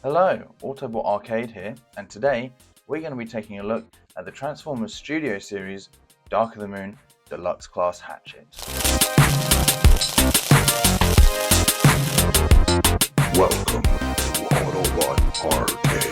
Hello, Autobot Arcade here, and today we're going to be taking a look at the Transformers Studio Series Dark of the Moon Deluxe Class Hatchet. Welcome to Autobot Arcade.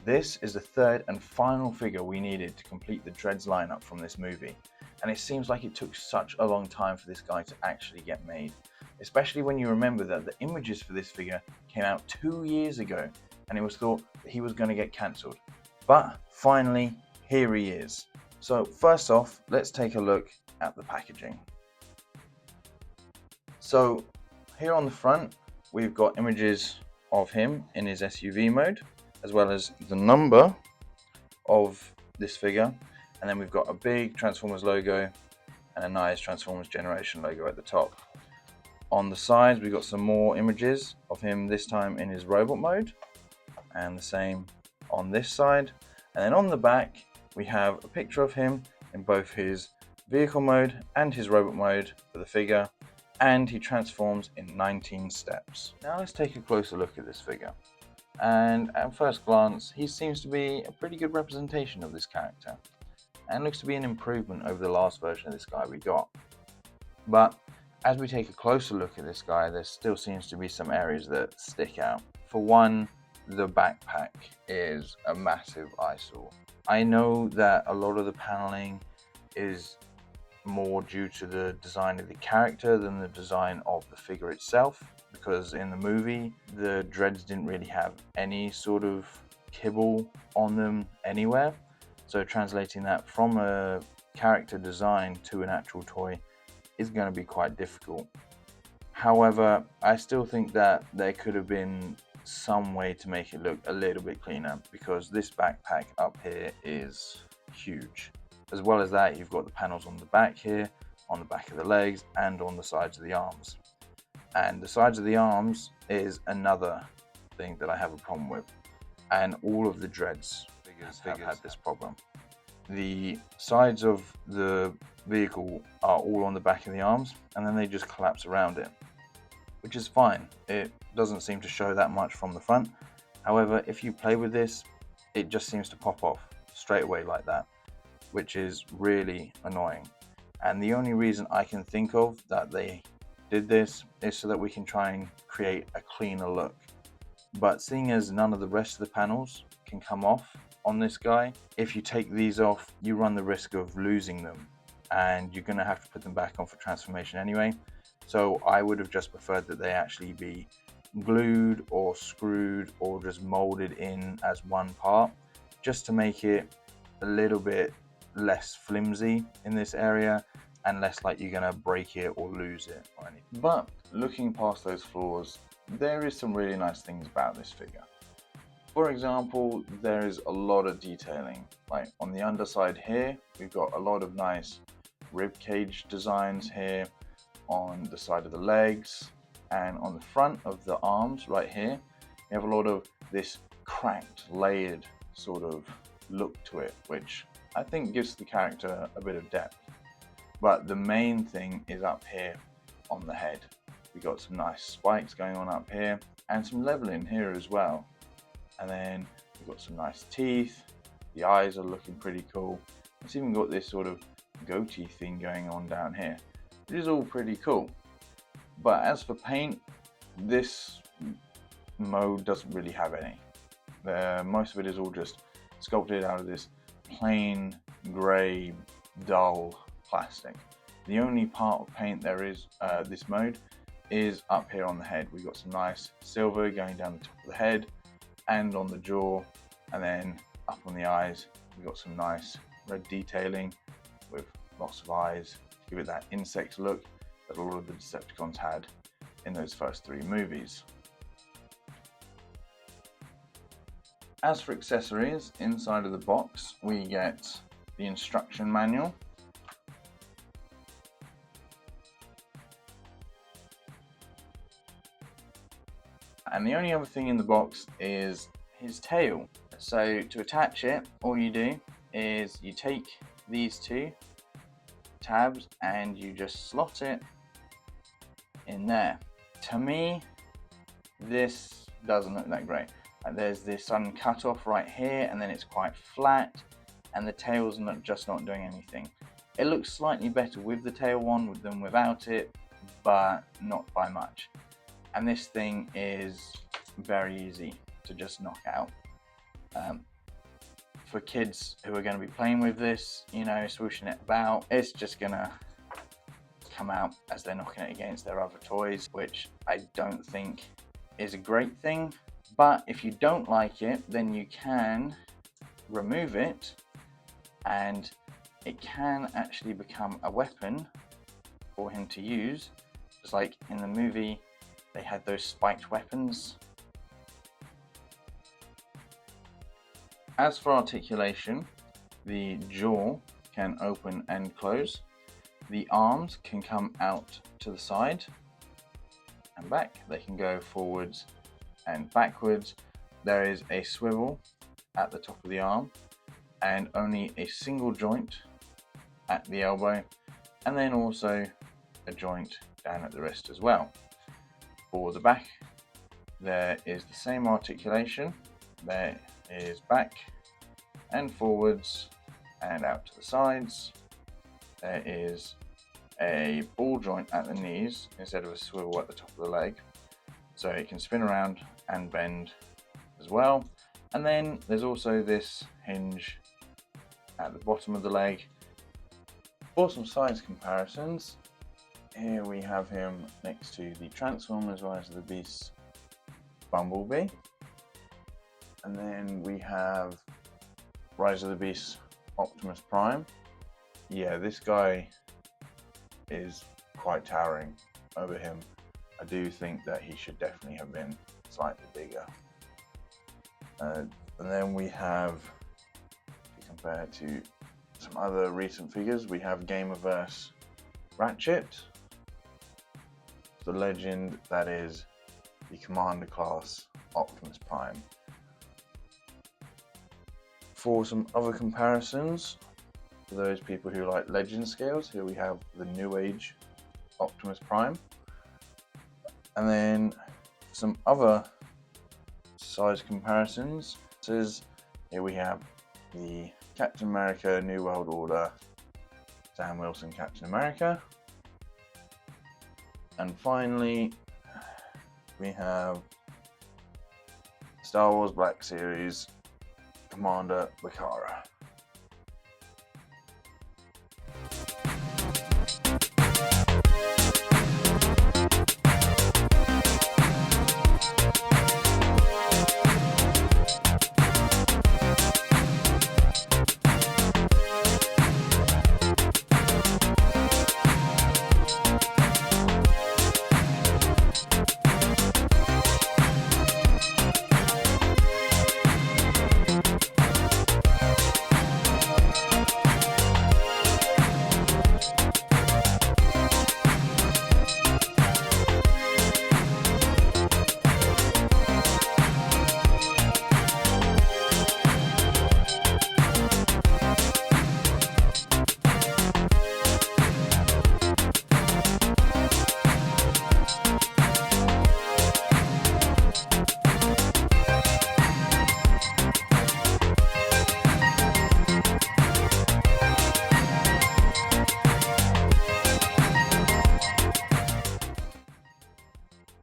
This is the third and final figure we needed to complete the Dreads lineup from this movie, and it seems like it took such a long time for this guy to actually get made, especially when you remember that the images for this figure came out 2 years ago and it was thought that he was going to get cancelled. But finally, here he is. So first off, let's take a look at the packaging. So here on the front, we've got images of him in his SUV mode, as well as the number of this figure. And then we've got a big Transformers logo and a nice Transformers Generation logo at the top. On the sides, we've got some more images of him, this time in his robot mode, and the same on this side. And then on the back, we have a picture of him in both his vehicle mode and his robot mode for the figure, and he transforms in 19 steps. Now let's take a closer look at this figure. And at first glance, he seems to be a pretty good representation of this character, and looks to be an improvement over the last version of this guy we got. But as we take a closer look at this guy, there still seems to be some areas that stick out. For one, the backpack is a massive eyesore. I know that a lot of the paneling is more due to the design of the character than the design of the figure itself, because in the movie the Dreads didn't really have any sort of kibble on them anywhere, so translating that from a character design to an actual toy is going to be quite difficult. However, I still think that there could have been some way to make it look a little bit cleaner, because this backpack up here is huge. As well as that, you've got the panels on the back here, on the back of the legs, and on the sides of the arms. And the sides of the arms is another thing that I have a problem with. And all of the Dreads figures have had this problem. The sides of the vehicle are all on the back of the arms, and then they just collapse around it, which is fine. It doesn't seem to show that much from the front. However, if you play with this, it just seems to pop off straight away like that, which is really annoying. And the only reason I can think of that they did this is so that we can try and create a cleaner look. But seeing as none of the rest of the panels can come off on this guy, if you take these off, you run the risk of losing them, and you're going to have to put them back on for transformation anyway. So I would have just preferred that they actually be glued or screwed or just molded in as one part, just to make it a little bit less flimsy in this area and less like you're going to break it or lose it or anything. But looking past those flaws, there is some really nice things about this figure. For example, there is a lot of detailing. Like on the underside here, we've got a lot of nice rib cage designs here on the side of the legs, and on the front of the arms right here, we have a lot of this cracked, layered sort of look to it, which I think gives the character a bit of depth. But the main thing is up here on the head. We got some nice spikes going on up here and some leveling here as well. And then we've got some nice teeth. The eyes are looking pretty cool. It's even got this sort of goatee thing going on down here, which is all pretty cool. But as for paint, this mode doesn't really have any. Most of it is all just sculpted out of this plain grey dull plastic. The only part of paint there is this mode is up here on the head. We've got some nice silver going down the top of the head and on the jaw, and then up on the eyes we've got some nice red detailing with lots of eyes to give it that insect look that a lot of the Decepticons had in those first 3 movies. As for accessories, inside of the box we get the instruction manual, and the only other thing in the box is his tail. So to attach it, all you do is you take these two tabs and you just slot it in there. To me, this doesn't look that great. There's this sun cut off right here, and then it's quite flat, and the tail's just not doing anything. It looks slightly better with the tail on than without it, but not by much. And this thing is very easy to just knock out. For kids who are going to be playing with this, you know, swooshing it about, it's just gonna come out as they're knocking it against their other toys, which I don't think is a great thing. But if you don't like it, then you can remove it, and it can actually become a weapon for him to use, just like in the movie they had those spiked weapons. As for articulation, the jaw can open and close. The arms can come out to the side and back. They can go forwards and backwards. There is a swivel at the top of the arm and only a single joint at the elbow, and then also a joint down at the wrist as well. For the back, there is the same articulation. There is back and forwards and out to the sides. There is a ball joint at the knees instead of a swivel at the top of the leg, so it can spin around and bend as well. And then there's also this hinge at the bottom of the leg. For some size comparisons, here we have him next to the Transformers Rise of the Beasts Bumblebee, and then we have Rise of the Beasts Optimus Prime. Yeah, this guy is quite towering over him. I do think that he should definitely have been slightly bigger. And then we have, if you compare to some other recent figures, we have Gamerverse Ratchet, the legend that is the Commander class Optimus Prime. For some other comparisons, for those people who like legend scales, here we have the New Age Optimus Prime. And then some other size comparisons, here we have the Captain America New World Order Sam Wilson Captain America. And finally, we have Star Wars Black Series Commander Bakara.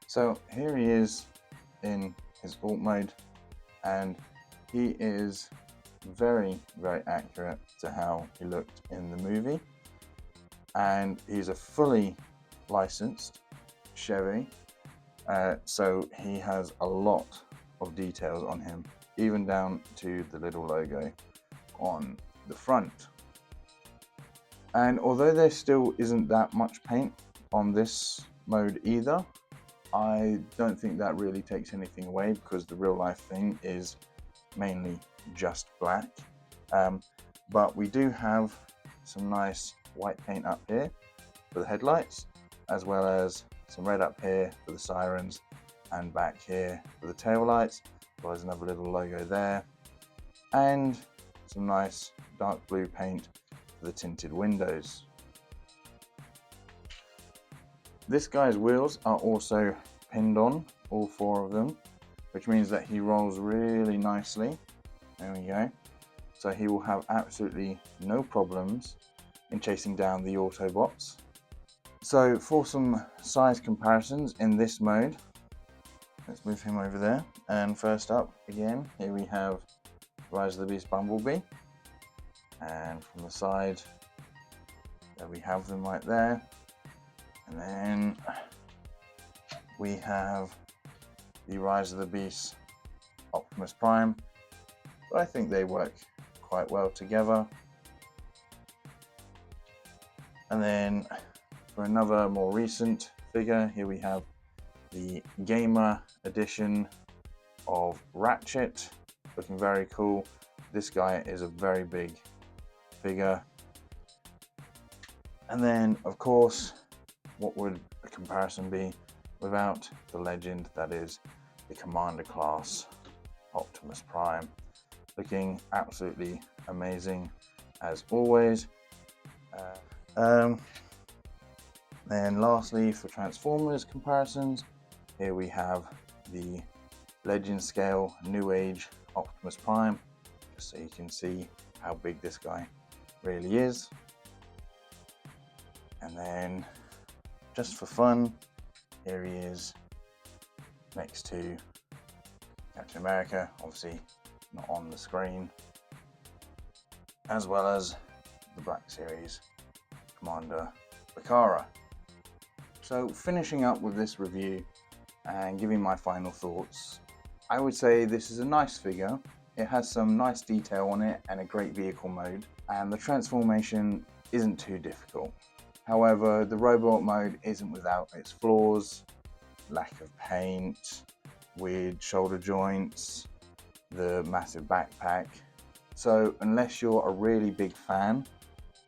So here he is in his alt mode, and he is very, very accurate to how he looked in the movie. And he's a fully licensed Chevy, so he has a lot of details on him, even down to the little logo on the front. And although there still isn't that much paint on this mode either, I don't think that really takes anything away, because the real life thing is mainly just black. But we do have some nice white paint up here for the headlights, as well as some red up here for the sirens, and back here for the tail lights, as well as another little logo there, and some nice dark blue paint for the tinted windows. This guy's wheels are also pinned on, all 4 of them, which means that he rolls really nicely. There we go. So he will have absolutely no problems in chasing down the Autobots. So for some size comparisons in this mode, let's move him over there. And first up, again, here we have Rise of the Beast Bumblebee. And from the side, there we have them right there. And then we have the Rise of the Beast Optimus Prime. But I think they work quite well together. And then for another more recent figure, here we have the Gamer edition of Hatchet, looking very cool. This guy is a very big figure. And then, of course, what would a comparison be without the legend that is the Commander class Optimus Prime, looking absolutely amazing as always. Then lastly, for Transformers comparisons, here we have the Legend Scale New Age Optimus Prime, just so you can see how big this guy really is. And then, just for fun, here he is next to Captain America, obviously not on the screen, as well as the Black Series Commander Bakara. So finishing up with this review and giving my final thoughts, I would say this is a nice figure. It has some nice detail on it and a great vehicle mode, and the transformation isn't too difficult. However, the robot mode isn't without its flaws: lack of paint, weird shoulder joints, the massive backpack. So unless you're a really big fan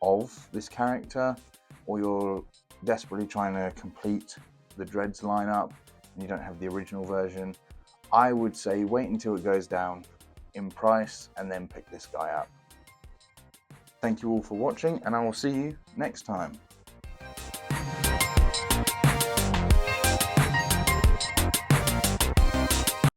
of this character, or you're desperately trying to complete the Dreads lineup and you don't have the original version, I would say wait until it goes down in price and then pick this guy up. Thank you all for watching, and I will see you next time.